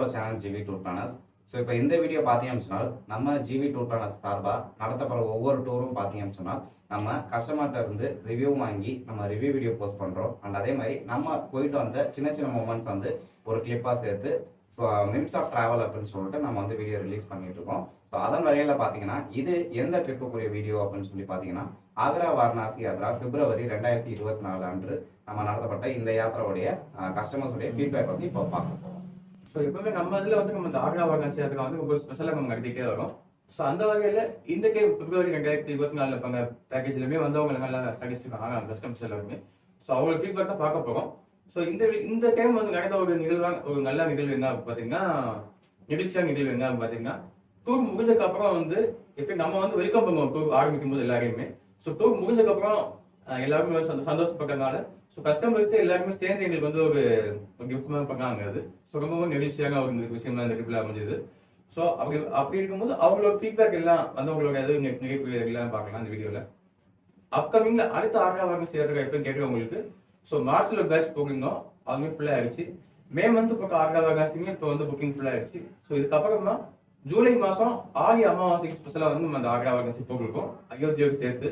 நம்மளோட channel GV tour planners. So இப்போ இந்த வீடியோ பார்த்தீங்கன்னு சொன்னால் நம்ம ஜிவி டூர் பிளானர்ஸ் சார்பாக நடத்தப்படுற ஒவ்வொரு டூரும் பார்த்தீங்கன்னு சொன்னால் நம்ம கஸ்டமர்கிட்ட இருந்து ரிவ்யூ வாங்கி நம்ம ரிவ்யூ வீடியோ போஸ்ட் பண்ணுறோம். அண்ட் அதே மாதிரி நம்ம போயிட்டு வந்த சின்ன சின்ன மூமெண்ட்ஸ் வந்து ஒரு கிளிப்பாக சேர்த்து மினிட்ஸ் ஆஃப் ட்ராவல் அப்படின்னு சொல்லிட்டு நம்ம வந்து வீடியோ ரிலீஸ் பண்ணிட்டு இருக்கோம். ஸோ அதன் வகையில் பார்த்தீங்கன்னா இது எந்த ட்ரிப்புக்குரிய வீடியோ அப்படின்னு சொல்லி பார்த்தீங்கன்னா ஆக்ரா வாரணாசி யாத்ரா பிப்ரவரி 2024 அன்று நம்ம நடத்தப்பட்ட இந்த யாத்திராவுடைய கஸ்டமர்ஸுடைய ஃபீட்பேக் வந்து இப்போ பார்க்க போகிறோம். ஸோ எப்பவுமே நம்ம இதில் வந்து நம்ம இந்த ஆக்ரா வாரணாசி யாத்திரா வந்து ரொம்ப ஸ்பெஷலாக நம்ம நடத்திட்டே வரும். ஸோ அந்த வகையில் இந்த பிப்ரவரி 2024 இருப்பாங்க பேக்கேஜ்லையுமே வந்து அவங்க நல்லா சஜஸ்ட் பண்ணாங்க கஸ்டமர்ஸ் எல்லாருமே. ஸோ அவங்களோட ஃபீட்பேக் தான் பார்க்க போகிறோம். ஸோ இந்த டைம் வந்து நடந்த ஒரு நல்ல நிகழ்வு என்ன பார்த்தீங்கன்னா நெகிழ்ச்சியான நிகழ்வு என்ன பார்த்தீங்கன்னா டூர் முடிஞ்சதுக்கு அப்புறம் வந்து எப்படி நம்ம வந்து வெல்கம் பண்ணுவோம் டூர் ஆரம்பிக்கும் போது எல்லாரையுமே. ஸோ டூர் முடிஞ்சதுக்கு அப்புறம் எல்லாருமே சந்தோஷப்படுறதுனால ஸோ கஸ்டமர்ஸ் எல்லாருமே சேர்ந்து எங்களுக்கு வந்து ஒரு கிஃப்ட் மாதிரி பண்ணாங்க. அது ஸோ ரொம்பவும் நெகிழ்ச்சியாக ஒரு விஷயமா இந்த ட்ரிப்ல அமைஞ்சது. ஸோ அப்படி இருக்கும்போது அவங்களோட ஃபீட்பேக் எல்லாம் வந்து அவங்களோட நிகழ்வு எல்லாம் பார்க்கலாம் இந்த வீடியோவில். அப்கமிங் அடுத்த ஆக்ரா வாரணாசி யாத்திரா எப்போ கேட்குறவங்களுக்கு ஸோ மார்ச்ல பேட்ச் போயிருந்தோம், அதுவுமே ஃபுல்லாக ஆயிடுச்சு. மே மந்த் பக்கம் ஆக்ரா வாரணாசியுமே இப்போ வந்து புக்கிங் ஃபுல்லாக ஆயிடுச்சு. ஸோ இதுக்கப்புறமா ஜூலை மாதம் ஆடி அமாவாசைக்கு ஸ்பெஷலாக வந்து நம்ம அந்த ஆக்ரா வாரணாசி போயிருக்கோம் அயோத்தியோடு சேர்த்து.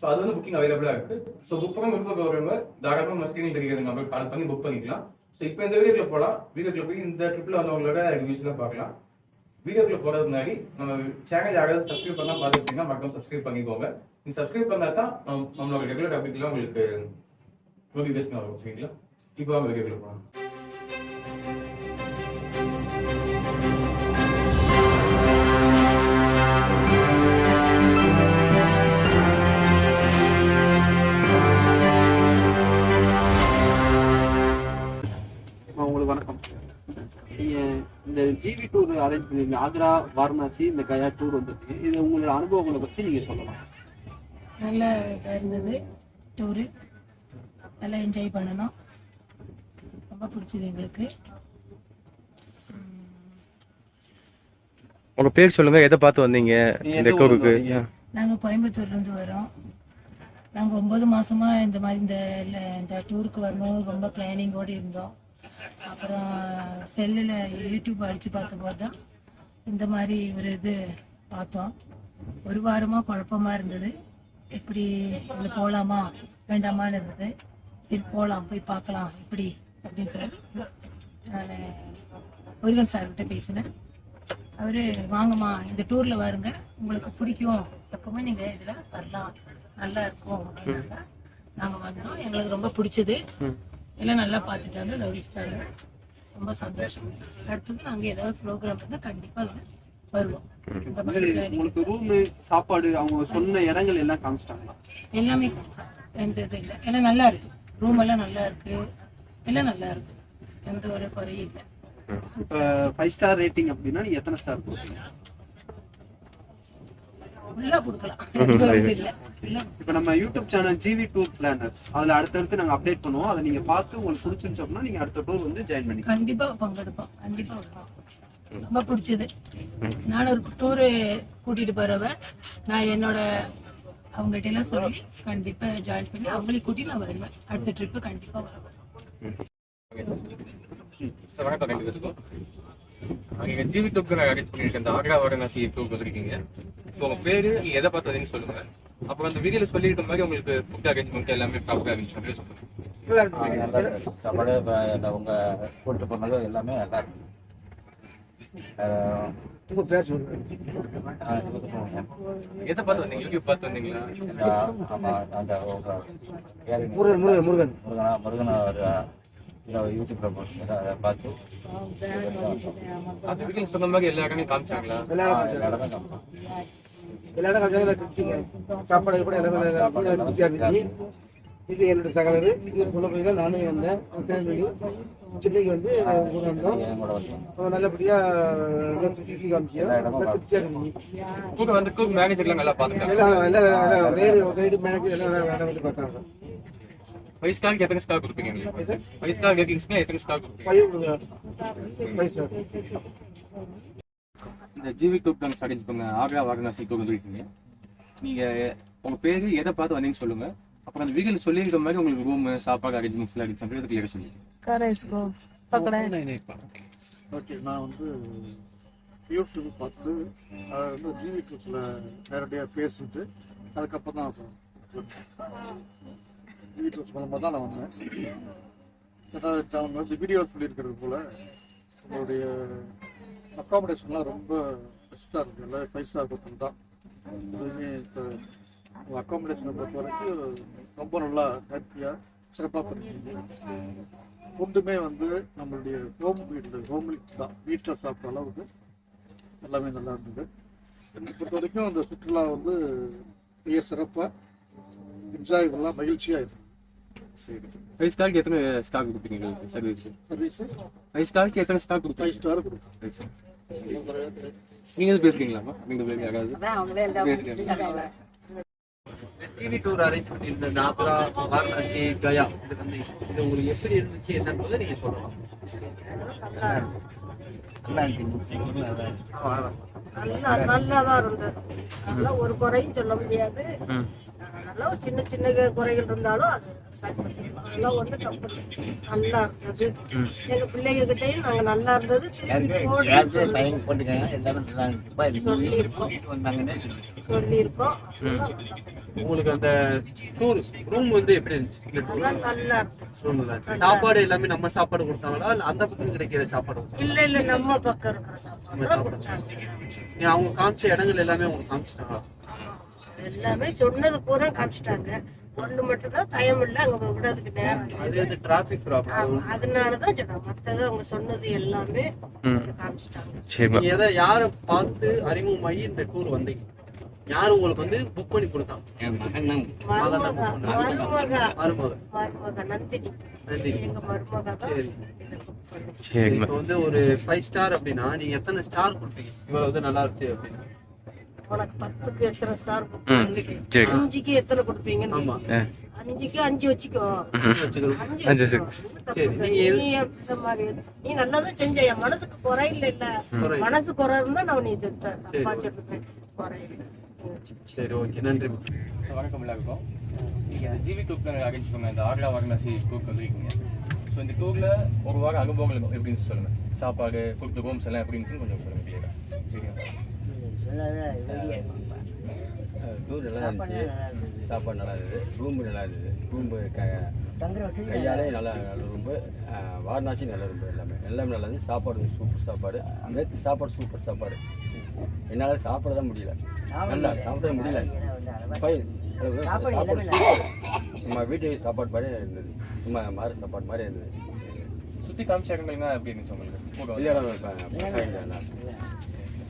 ஸோ அது வந்து புக்கிங் அவைலபிளாக இருக்கு. ஸோ புக் பண்ணி விருப்பப்படுறவங்க தாராளமாக ஸ்கிரீனில் தெரிகிறது நம்பர் கால் பண்ணி புக் பண்ணிக்கலாம். ஸோ இப்போ இந்த வீடியோக்குள்ள போகலாம். வீடியோக்குள்ள போய் இந்த ட்ரிப்பில் வந்தவங்களோட ரிவ்யூஸ்லாம் பார்க்கலாம். வீடியோக்குள்ள போகிறதுக்கு முன்னாடி நம்ம சேனல் யாராவது சப்ஸ்கிரைப் பண்ணால் பார்த்துக்கிட்டீங்கன்னா மறக்காம சப்ஸ்கிரைப் பண்ணிக்கோங்க. நீங்கள் சப்ஸ்கிரைப் பண்ணா தான் நம்மளோட ரெகுலர் அப்டேட்லாம் உங்களுக்கு நோட்டிஃபிகேஷன் வரும். சரிங்களா? இப்போ அவங்க வீடியோக்குள்ள போகலாம். உங்களுக்கு வணக்கம். இந்த ஜிவி டூர் அரேஞ்ச் பண்ணிருக்கீங்க, ஆக்ரா வாரணாசி இந்த கயா டூர் வந்துருக்கு. இது உங்களோட அனுபவங்களை பற்றி நீங்கள் சொல்லலாம். நல்ல இதாக இருந்தது டூரு, நல்லா என்ஜாய் பண்ணணும், ரொம்ப பிடிச்சது எங்களுக்கு. உங்க பேர் சொல்லுங்க, எதை பார்த்து வந்தீங்க இந்த டூருக்கு? நாங்கள் கோயம்புத்தூர்லேருந்து வரோம். நாங்கள் 9 மாசமா இந்த மாதிரி இந்த டூருக்கு வரணும் ரொம்ப பிளானிங்கோடு இருந்தோம். அப்புறம் செல்லில் யூடியூப் அடித்து பார்த்தபோது தான் இந்த மாதிரி ஒரு இது பார்த்தோம். ஒரு வாரமாக குழப்பமாக இருந்தது, எப்படி இதில் போகலாமா வேண்டாமான்னு இருந்தது. சரி போகலாம், போய் பார்க்கலாம் இப்படி அப்படின்னு சொல்லி நான் முருகன் சார்கிட்ட பேசினேன். அவர் வாங்கம்மா இந்த டூரில் வருங்க, உங்களுக்கு பிடிக்கும், எப்பவுமே நீங்கள் இதில் வரலாம், நல்லா இருக்கும் அப்படின்னாங்க. நாங்கள் வந்தோம், எங்களுக்கு ரொம்ப பிடிச்சது. எல்லாம் நல்லா பார்த்துட்டாங்க, கவனிச்சிட்டாங்க, ரொம்ப சந்தோஷம். அடுத்தது நாங்கள் ஏதாவது ப்ரோக்ராம் இருந்தால் கண்டிப்பாக அதில் வருவோம். உங்களுக்கு ரூமு சாப்பாடு அவங்க சொன்ன இடங்கள் எல்லாம் காமிச்சிட்டாங்களா? எல்லாமே காமிச்சாங்க, எந்த இது இல்லை. எல்லாம் நல்லா இருக்கு, ரூம் எல்லாம் நல்லா இருக்கு, எல்லாம் நல்லா இருக்கு, எந்த ஒரு குறையும் இல்லை. இப்போ 5 ஸ்டார் ரேட்டிங் அப்படின்னா நீங்கள் எத்தனை ஸ்டார் கொடுப்பீங்க? ஃபுல்லாக கொடுக்கலாம், இல்லை. இப்போ நம்ம YouTube channel GV tour planners அதில் அடுத்தடுத்து நாங்கள் அப்டேட் பண்ணுவோம். அதை நீங்கள் பார்த்து உங்களுக்கு பிடிச்சிருந்துச்சு அப்படின்னா நீங்கள் அடுத்த டூர் வந்து ஜாயின் பண்ணி கண்டிப்பாக பங்கெடுப்போம். கண்டிப்பாக வருவோம், ரொம்ப பிடிச்சது. நான் ஒரு டூரு கூட்டிகிட்டு போகிறவன், நான் என்னோட அவங்ககிட்ட எல்லாம் சொல்லி கண்டிப்பாக ஜாயின் பண்ணி அவங்களையும் கூட்டி நான் வருவேன். அடுத்த ட்ரிப்பு கண்டிப்பாக வருவேன். நீங்க ஜிவி டூருக்கு அரேஞ்ச் பண்ணிருக்கேன் இந்த ஆக்ரா வாரணாசி டூருக்கு வந்திருக்கீங்க. ஸோ உங்க பேரு நீங்க எதை பார்த்து வந்தீங்கன்னு சொல்லுங்க. அப்புறம் அந்த வீடியோல சொல்லியிருக்க மாதிரி உங்களுக்கு ஃபுட் அரேஞ்ச்மெண்ட் எல்லாமே ப்ராப்பராக அரேஞ்ச் பண்ணி சொல்லுங்க. சாப்பாடு உங்க கூட்டு போனது எல்லாமே நல்லா இருக்கு. உங்க பேர் சொல்லுங்க. எதை பார்த்து வந்தீங்க? யூடியூப் பார்த்து வந்தீங்களா? ஆமா, அந்த முருகன் முருகனா ஒரு யூடியூப்ல போட்டு அதை பார்த்து அந்த வீடியோ சொன்ன மாதிரி எல்லா இடமே காமிச்சாங்களா? எல்லா இடமே காமிச்சோம். எல்லா இடம் காமிச்சாங்க. சாப்பாடு கூட எல்லாமே திருப்தியா இருந்துச்சு. இது என்னோட சகலர் இது சொல்ல போய் நானே வந்தேன். சென்னைக்கு வந்து வந்தோம். நல்லபடியா சுற்றி காமிச்சு திருப்தியா இருந்துச்சு. வந்து டூர் மேனேஜர்லாம் நல்லா பார்த்துருக்காங்க. எல்லாம் கைடு மேனேஜர் எல்லாம் வந்து பார்த்தாங்க. 5 ஸ்டாருக்கு எத்தனை ஸ்டார் கொடுப்பீங்க? 5 ஸ்டார் ரேட்டிங்ஸ்க்கு எத்தனை ஸ்டார் கொடுப்பீங்க? 5 ஸ்டார். இந்த ஜிவி டூர் பிளான்ஸ் அரேஞ்ச் பண்ண ஆக்ரா வாரணாசி டூர் வந்துருக்கீங்க. நீங்க உங்க பேரு எதை பார்த்து வந்தீங்கன்னு சொல்லுங்க. அப்புறம் அந்த வீடியோல சொல்லியிருக்க மாதிரி உங்களுக்கு ரூம் சாப்பாடு அரேஞ்ச்மெண்ட்ஸ் எல்லாம் அரேஞ்ச் பண்ணுறது கிளியரா சொல்லுங்க. Cara, इसको पकड़ा है। नहीं ஓகே, நான் வந்து யூடியூப் பார்த்து அதை வந்து ஜிவி டூஸில் நேரடியாக பேசிட்டு அதுக்கப்புறம் தான் ஜிவி டூஸ் மூலமாக தான் நான் வந்தேன். ஏதாவது அவங்க வந்து வீடியோ சொல்லியிருக்கிறது போல் உங்களுடைய அக்காமடேஷன்லாம் ரொம்ப பெஸ்ட்டாக இருக்குது. எல்லாம் 5 ஸ்டார் ஹோட்டல் தான். அதுவுமே இப்போ உங்கள் அக்காமடேஷனை பொறுத்த வரைக்கும் ரொம்ப நல்லா ஹாப்பியாக சிறப்பாக பண்ணிருக்கீங்க. ஃபுட்டுமே வந்து நம்மளுடைய ஹோம் தான், வீட்டில் சாப்பிட்ற அளவுக்கு எல்லாமே நல்லா இருந்தது. என்னை பொறுத்த வரைக்கும் அந்த சுற்றுலா வந்து மிக சிறப்பாக என்ஜாயபுல்லாக மகிழ்ச்சியாக இருக்குது. 5 ஸ்டாருக்கு எத்தனை ஸ்டார் கொடுப்பீங்க சர்வீஸ்? சர்வீஸு 5 ஸ்டாருக்கு எத்தனை ஸ்டார் 5 கொடுப்பீங்க? ஸ்டார் கொடுக்கும். நீங்க எதுவும் பேசுறீங்களாமா? நீங்க யாராவது டிவி டூர் அரேஞ்ச் பண்ணியிருந்த இந்த ஆக்ரா, வாரணாசி, கயா இது வந்து இது உங்களுக்கு எப்படி இருந்துச்சு என்னன்றதை நீங்க சொல்லலாம். நல்லா தான் இருந்தது. அதெல்லாம் ஒரு குறையும் சொல்ல முடியாது. அதெல்லாம் சின்ன சின்ன குறைகள் இருந்தாலும் அது சரி பண்ணிக்கலாம். அதெல்லாம் ஒன்றும் தப்பு இல்லை. நல்லா இருந்தது. எங்க பிள்ளைங்க கிட்டையும் நாங்க நல்லா இருந்தது சொல்லியிருக்கோம். உங்களுக்கு அந்த டூர் ரூம் வந்து எப்படி இருந்துச்சு? இந்த டூர் நல்லா இருந்துச்சு. சாப்பாடு எல்லாமே நம்ம சாப்பாடு கொடுத்தாங்களா இல்ல அந்த பக்கம் கிடைக்கிற சாப்பாடு? இல்ல நம்ம பக்கம் இருக்கிற சாப்பாடு கொடுத்தாங்க. அவங்க காமிச்ச இடங்கள் எல்லாமே உங்களுக்கு காமிச்சிட்டாங்களா? எல்லாமே சொன்னது பூரா காமிச்சிட்டாங்க. ஒண்ணு மட்டும் தான் டைம் இல்ல, அங்க விடுறதுக்கு நேரம் அது வந்து டிராபிக் ப்ராப்ளம். அதனாலதான் சொன்னாங்க. மத்தது அவங்க சொன்னது எல்லாமே காமிச்சிட்டாங்க. நீங்க எதை யாரை பார்த்து அறிமுகமாகி இந்த டூர் வந்தீங்க? யாரு உங்களுக்கு வந்து புக் பண்ணி கொடுத்தாங்க? மருமக நந்தினி. எங்க மருமக சரி. இப்போ வந்து ஒரு 5 ஸ்டார் அப்படின்னா நீங்க எத்தனை ஸ்டார் கொடுப்பீங்க? இவ்வளவு வந்து நல்லா இருந்துச்சு அப்படின்னா உனக்கு 10க்கு எத்தனை ஸ்டார் கொடுப்பீங்க? 5க்கு எத்தனை கொடுப்பீங்க? ஆமா, 5க்கு 5 வச்சுக்கோ. 5 சரி. நீ இந்த மாதிரி நீ நல்லாதான் செஞ்ச. என் மனசுக்கு குறை இல்ல. மனசு குறை இருந்தா நான் நீ தப்பா சொல்றேன். குறை இல்லை. சரி, ஓகே, நன்றி. வணக்கம் எல்லாருக்கும். நீங்கள் ஜிவி டூரில் அரேஞ்ச் பண்ண இந்த ஆக்ரா வாரணாசி டூருக்கு வந்துருக்கீங்க. ஸோ இந்த டூரில் ஒரு வாரம் அனுபவங்கள் எப்படின்னு சொல்லுங்கள். சாப்பாடு கொடுத்த ரூம்ஸ் எல்லாம் எப்படி இருந்துச்சுன்னு கொஞ்சம் சொல்லுங்கள் கிளியராக. டூர் நல்லா இருந்துச்சு. சாப்பாடு நல்லா இருந்தது. ரூம்பு நல்லா இருந்தது. ரூம்பு கையாலே நல்லா ரூம்பு. வாரணாசி நல்ல ரூம்பு. எல்லாமே நல்லா இருந்துச்சு. சாப்பாடு சூப்பர் சாப்பாடு. நேற்று சாப்பாடு சூப்பர் சாப்பாடு. என்னால் சாப்பிட தான் முடியல. நல்லா சாப்பிட முடியல. ஃபைன். சாப்பாடு நம்ம வீட்டு சாப்பாடு மாதிரி இருந்தது. சும்மா மாறு சாப்பாடு மாதிரி இருந்தது. சுற்றி காமிச்ச இடங்கள்னா எப்படி இருந்துச்சு உங்களுக்கு? இல்லை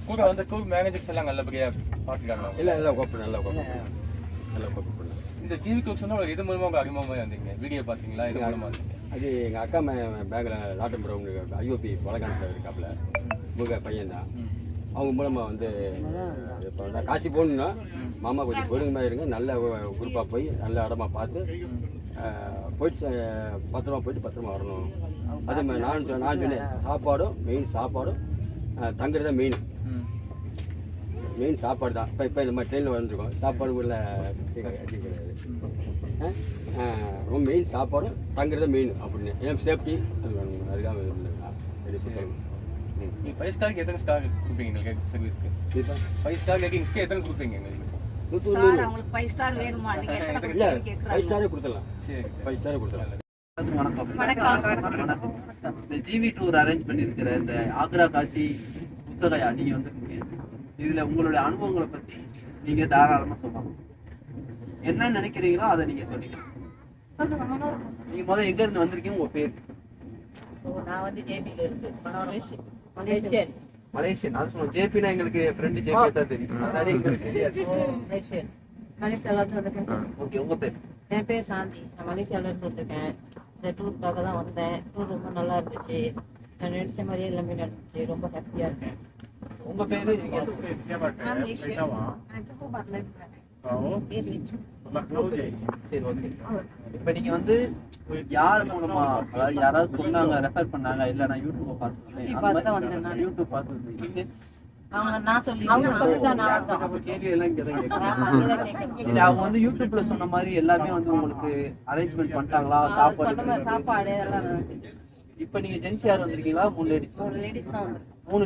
கூட வந்து டூர் மேனேஜர்ஸ் எல்லாம் நல்லபடியாக பார்த்துக்காங்க? இல்லை நல்லா கோப்பு நல்லா கோப்பு பண்ணலாம். இந்த ஜிவி டூர் சொன்னால் ஒரு இது மூலமாக உங்கள் அறிமுகமாக வந்தீங்க? வீடியோ பார்த்தீங்களா? இது மூலமாக அது எங்கள் அக்கா பேங்கில் லாட்டம்பரம் ஐஓபி வழக்கானத்தில் இருக்காப்புல. முக பையன் தான். அவங்க மூலமாக வந்து இப்போ நான் காசி போகணுன்னா மாமா கொஞ்சம் பொறுமையாக இருங்க. நல்ல குரூப்பாக போய் நல்ல இடமா பார்த்து போயிட்டு பத்திரமா போயிட்டு பத்திரமா வரணும். அதே மாதிரி நான் சொன்னேன் சாப்பாடும் மெயின். சாப்பாடும் தங்குறது தான் மெயின் சாப்பாடு தான். இப்போ இந்த மாதிரி ட்ரெயினில் வந்துருக்கோம். சாப்பாடு உள்ள கிடையாது. ரொம்ப மெயின் சாப்பாடும் தங்குறது மெயின் அப்படின்னு. ஏன் சேஃப்டி அது வேணும். அதுக்காக நீங்கள் 5 ஸ்டாருக்கு எத்தனை ஸ்டார் கொடுப்பீங்க எங்களுக்கு சர்வீஸ்க்கு? 5 ஸ்டார் ரேட்டிங்ஸ்க்கு எத்தனை கொடுப்பீங்க எங்களுக்கு? 5 ஸ்டார் வேணுமா? இல்லை 5 ஸ்டாரே கொடுத்துடலாம். சரி, 5 ஸ்டாரே கொடுத்துடலாம். வணக்கம். இந்த ஜிவி டூர் அரேஞ்ச் பண்ணியிருக்கிற இந்த ஆக்ரா, காசி, புத்தகயா நீங்க வந்துருக்கீங்க. இதுல உங்களுடைய அனுபவங்களை பத்தி நீங்க தாராளமா சொல்லலாம். என்ன நினைக்கிறீங்களோ அதை நீங்க சொல்லிக்கலாம். நீங்க முதல்ல எங்க இருந்து வந்திருக்கீங்க? உங்க பேர்? நான் வந்து ஜேபில இருந்து மலேசியன். அது சொல்லுவோம். ஜேபினா எங்களுக்கு ஃப்ரெண்டு ஜேபி தான் தெரியும். அதனால எங்களுக்கு தெரியாது. மலேசியால இருந்து வந்திருக்கேன். ஓகே, உங்க பேர்? என் பேர் சாந்தி. நான் மலேசியால இருந்து வந்திருக்கேன். இந்த டூருக்காக தான் வந்தேன். டூர் ரொம்ப நல்லா இருந்துச்சு. நான் நினைச்ச மாதிரியே எல்லாமே நடந்துச்சு. ரொம்ப ஹாப்பியா இருக்கேன். உங்க பேரு? சரி, ஓகே. இப்ப நீங்க வந்து யார் மூலமா, அதாவது யாராவது சொன்னாங்க, ரெஃபர் பண்ணாங்க, இல்ல நான் யூடியூப் பார்த்து யூடியூப் பார்த்து கேள்வி எல்லாம் இங்கதான் கேட்கணும். இல்ல அவங்க வந்து யூடியூப்ல சொன்ன மாதிரி எல்லாமே வந்து உங்களுக்கு அரேஞ்ச்மெண்ட் பண்ணிட்டாங்களா? சாப்பாடு சாப்பாடு எல்லாம் இப்போ நீங்க ஜென்ஸ் யார் வந்திருக்கீங்களா? 3 லேடிஸ். 3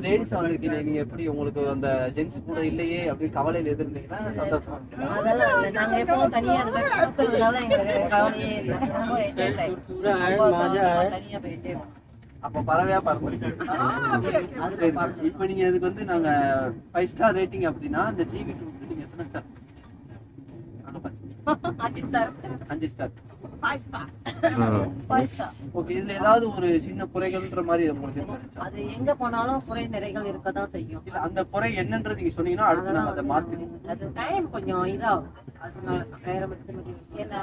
லேடிஸ் வந்திருக்கீங்க. நீங்க எப்படி உங்களுக்கு அந்த ஜென்ஸ் கூட இல்லையே அப்படின்னு கவலையில எதிர்ந்தீங்கன்னா சந்தோஷமா இருக்கீங்களா? அதெல்லாம் இல்லை. நாங்கள் எப்பவும் தனியாக அந்த மாதிரி கொடுத்ததுனால எங்களுக்கு கவலையே இல்லை. ரொம்ப என்ஜாய் டைம் தனியாக போய் என்ஜாய் பண்ணுவோம். அப்போ பறவையா பறந்துருக்கீங்க. இப்போ நீங்க இதுக்கு வந்து நாங்க 5 ஸ்டார் ரேட்டிங் அப்படின்னா இந்த ஜிவி டூருக்கு நீங்க எத்தனை star? 5 star. 5 star. 5 star. 5 star. Okay, இதுல ஏதாவது ஒரு சின்ன குறைகள்ன்ற மாதிரி உங்களுக்கு இருந்துச்சா? அது எங்க போனாலும் குறை நிறைகள் இருக்க தான் செய்யும். இல்ல அந்த குறை என்னன்றது நீங்க சொன்னீங்கன்னா அடுத்து நம்ம அதை மாத்திடுவோம். அது டைம் கொஞ்சம் இதாகும். அதனால வேற மற்றபடி ஏன்னா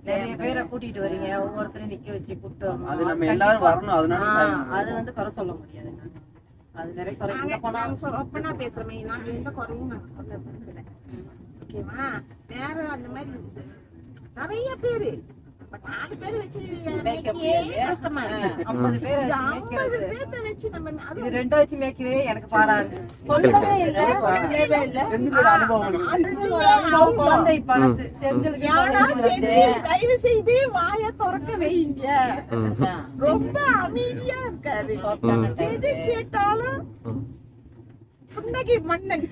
நிறைய பேரை கூட்டிட்டு வரீங்க, ஒவ்வொருத்தரையும் நிக்க வச்சு கூப்பிட்டு வரணும். அது நம்ம எல்லாரும் வரணும், அதனால அது வந்து குறை சொல்ல முடியாது. அது நிறைய குறை எங்க போனாலும் ஓப்பனா பேசுறமே, நாங்க எந்த குறையும் நாங்க சொல்ல விரும்பல. ஓகேவா? வேற அந்த மாதிரி நிறைய பேரு 4 பேர் வச்சு மேய்க்கவே கஷ்டமா இருக்கு. 50 பேர் 50 பேர்த்த வச்சு நம்ம அது இது 2 வச்சு மேய்க்கவே எனக்கு பாடாது. சொல்லவே இல்ல, சொல்லவே இல்ல. எந்த அனுபவம் குழந்தை பழசு செந்திலுக்கு யாரா தயவு செய்து வாயை திறக்க வைங்க. ரொம்ப அமைதியா இருக்காரு. எது கேட்டாலும் புன்னகை மன்னன்.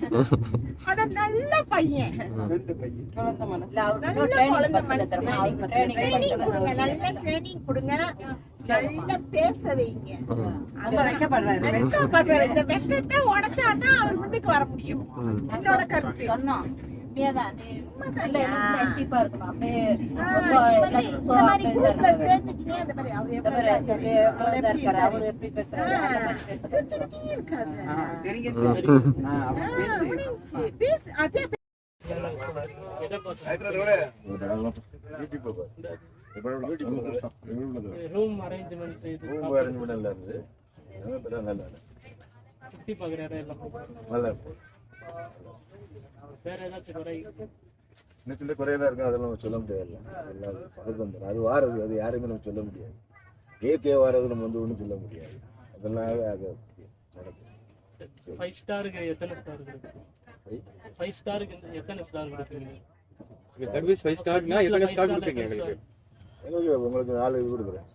ஆனா நல்ல பையன், குழந்தை மனசு. நல்ல குழந்தை மனசு. ட்ரைனிங் கொடுங்க, நல்ல ட்ரைனிங் கொடுங்க, நல்லா பேச வைங்க. அவங்க வெக்கப்படுறாரு. வெக்கப்படுறாரு. இந்த வெக்கத்தை உடைச்சாதான் அவர் முன்னுக்கு வர முடியும். என்னோட கருத்து. சொன்னோம் உண்மையாதான். நீ இல்ல கண்டிப்பா இருக்கணும். அப்படியே இந்த மாதிரி குரூப்ல சேர்ந்துட்டீங்க. அந்த மாதிரி அவர் எப்படி அவரு எப்படி பேசுறாரு அந்த மாதிரி பேசுறாரு. சிரிச்சுக்கிட்டே இருக்காரு. பேசு அதே ரூம் அரேஞ்ச்மெண்ட் செய்து நல்லா இருந்து சுத்தி பார்க்குற இடம் எல்லாம் நல்லா இருக்கு. வேற ஏதாச்சும் குறை? சின்ன சின்ன குறையெல்லாம் இருக்கும், அதெல்லாம் நம்ம சொல்ல முடியாது. எல்லாம் சகஜம். அது வாரது, அது யாருமே நம்ம சொல்ல முடியாது. கேக்கே வாரது நம்ம வந்து ஒன்றும் சொல்ல முடியாது. அதெல்லாம் நடக்கும். 5 ஸ்டாருக்கு எத்தனை ஸ்டார் இருக்கு? 5 ஸ்டாருக்கு எத்தனை ஸ்டார் கொடுக்குறீங்க? சர்வீஸ் 5 ஸ்டார்னா எத்தனை ஸ்டார் கொடுப்பீங்க எங்களுக்கு? உங்களுக்கு 4 இது கொடுக்குறேன்.